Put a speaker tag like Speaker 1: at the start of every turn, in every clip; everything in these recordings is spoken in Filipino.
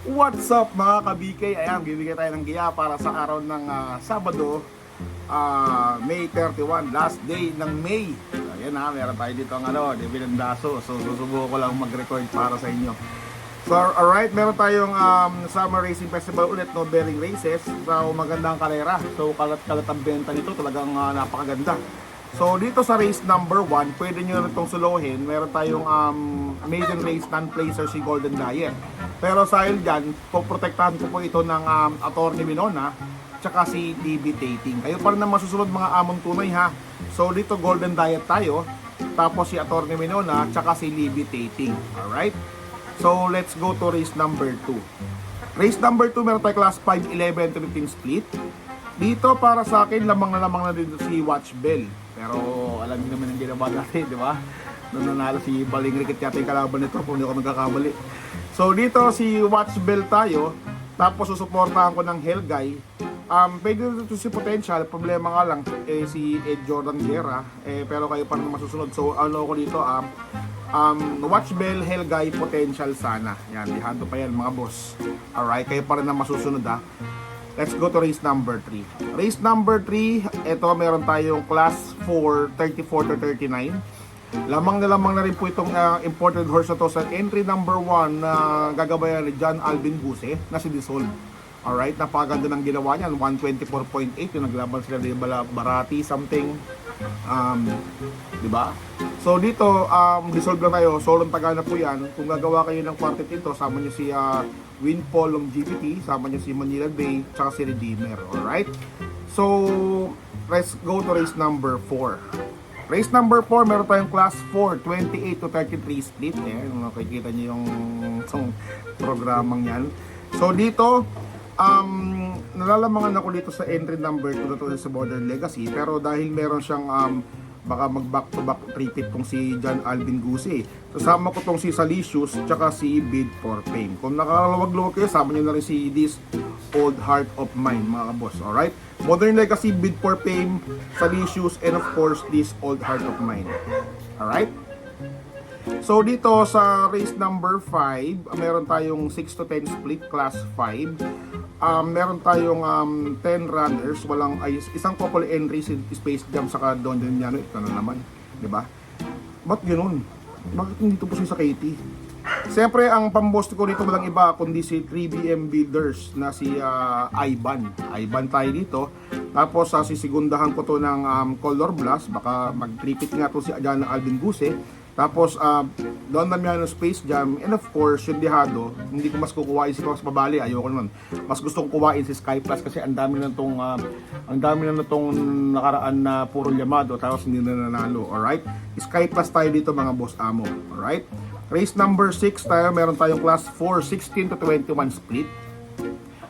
Speaker 1: What's up mga ka-BK? Ayan, bibigyan tayo ng giya para sa araw ng Sabado, May 31, last day ng May. Ayan meron tayo dito ang dividendaso. So susubukan ko lang mag-record para sa inyo. So alright, meron tayong Summer Racing Festival ulit, no bearing races. So magandang karera. So kalat-kalat ang benta nito, talagang napakaganda. So dito sa race number 1, pwede nyo na itong suluhin. Meron tayong maiden race non-placer si Golden Diet. Pero dahil dyan, poprotektahan ko po ito ng Attorney Minona tsaka si DB Tating. Kayo pa rin ang masusunod mga among tunay ha. So dito Golden Diet tayo, tapos si Attorney Minona tsaka si DB Tating. Alright? So let's go to race number 2. Race number 2, meron tayo class 5, 11 to 15 split. Dito para sa akin, lamang na dito si Watch Bell. Pero alam niyo naman ang ginawa natin, di ba? Nung nanalo si Baling Rikit yata yung kalaban nito, kung hindi ako nagkakamali. So dito si Watch Bell tayo, tapos susuportahan ko ng Hellguy. Pwede dito si Potential, problema nga lang si Ed Jordan Guerra, pero kayo pa rin masusunod. So ano ko dito, Watch Bell, Hellguy, Potential sana. Yan, dihando pa yan mga boss. Alright, kayo pa rin ang masusunod ha. Let's go to race number 3. Race number 3, ito meron tayong class 4, 34 to 39. Lamang na rin po itong imported horse na to sa entry number 1 na gagabayan ni John Alvin Guse na si Dissolve. Alright, napakaganda ng ginawa niyan, 124.8 yung naglaban sila ni Barati something. Diba? So dito, Dissolve lang tayo, solong Tagana po yan. Kung gagawa kayo ng quartet ito, sama nyo si Windfall Longevity, sama nyo si Manila Bay, tsaka si Redeemer. Alright? So, let's go to race number 4. Race number 4, meron tayong class 4, 28 to 33 split. Nakikita nyo yung programang yan. So, dito, nalalamangan ako dito sa entry number 2 na to sa Modern Legacy. Pero dahil meron siyang baka mag back to back repeat tong si John Alvin Guse. Kasama ko tong si Salicious tsaka si Bid for Fame. Kung nakaluwag-luwag kayo, sama nyo na rin si This Old Heart of Mine mga boss. Alright? Modern Legacy, Bid for Fame, Salicious, and of course This Old Heart of Mine. Alright? So dito sa race number 5, meron tayong 6 to 10 split class 5. Meron tayong 10 runners, walang isang couple entry Space Jam saka Don Demiano, ito na naman, 'di ba? Ba't ganoon? Bakit hindi ito po sa Katie? Siyempre ang pambost ko dito walang iba kundi si 3BM Builders na si Ivan. Ivan tayo dito. Tapos sisigundahan ko to ng Color Blast, baka mag-tripit nga to si Adjana Alvin Guse. Tapos, Don Damiano Space Jam, and of course, yung Dihado, hindi ko mas kukuhain si Cross Babali, ayoko naman. Mas gusto kong kuhain si Sky Plus kasi ang dami na itong nakaraan na puro Yamado, tapos hindi na nanalo, alright? Sky Plus tayo dito mga boss amo, alright? Race number 6 tayo, meron tayong class 4, 16 to 21 split.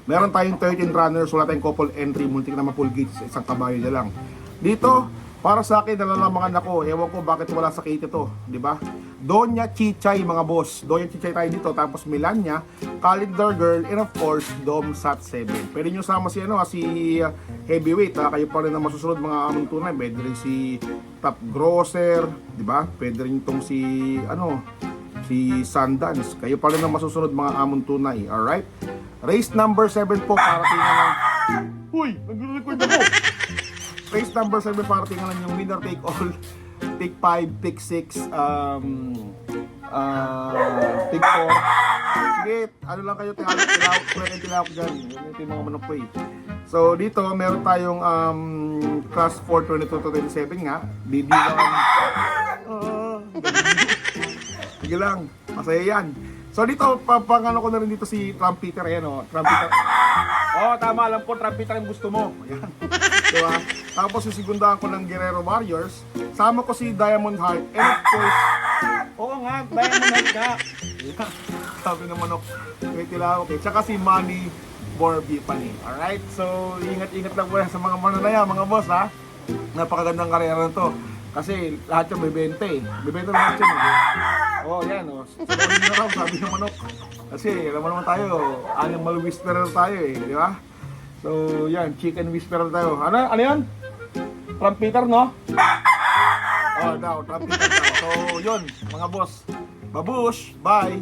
Speaker 1: Meron tayong 13 runners, wala tayong couple entry, multi na ma-full gates, isang kabayo na lang. Dito, para sa akin, nalalamangan ako. Ewan ko bakit wala sa Kate ito, di ba? Donya Chichay mga boss. Donya Chichay tayo dito. Tapos Melania, Calendar Girl, and of course, Dom Sat 7. Pwede nyo sama si, si Heavyweight. Kayo pa rin ang masusunod mga among tunay. Pwede rin si Top Grosser, di ba? Pwede rin itong si, si Sundance. Kayo pa rin ang masusunod mga among tunay. Alright? Race number 7 po, para tingnan ng... Uy! Nag-record ako! Race number 7 para tingnan yung winner take all, pick 5, pick 6, pick 4. Sige, ano lang kayo, tilawak dyan. Ito yung mga manok ko eh. So dito, meron tayong class 4, 22 to 27 nga. BB1. Sige lang, masaya yan. So dito, papangano ko na rin dito si Trumpeter, Trumpeter. Tama lang po, Trumpeter ang gusto mo. Ayan. Diba? Tapos susigundahan ko ng Guerrero Warriors. Sama ko si Diamond Heart. And of course, Diamond Heart ka. Yeah. Sabi ng manok, okay. Tsaka si Manny Borby Pani. Alright? So, ingat-ingat lang po sa mga mananaya, mga boss ha. Napakagandang karera na to. Kasi lahat yung bebente eh. Bebente lahat yun eh. Yan Sabi na raw, sabi ng manok. Kasi alam mo naman tayo, animal whisperer tayo eh. Di ba? So, yan, chicken whisperer tayo. Ano yan? Trumpeter, no? Trumpeter daw. So, yun, mga boss. Babush, bye!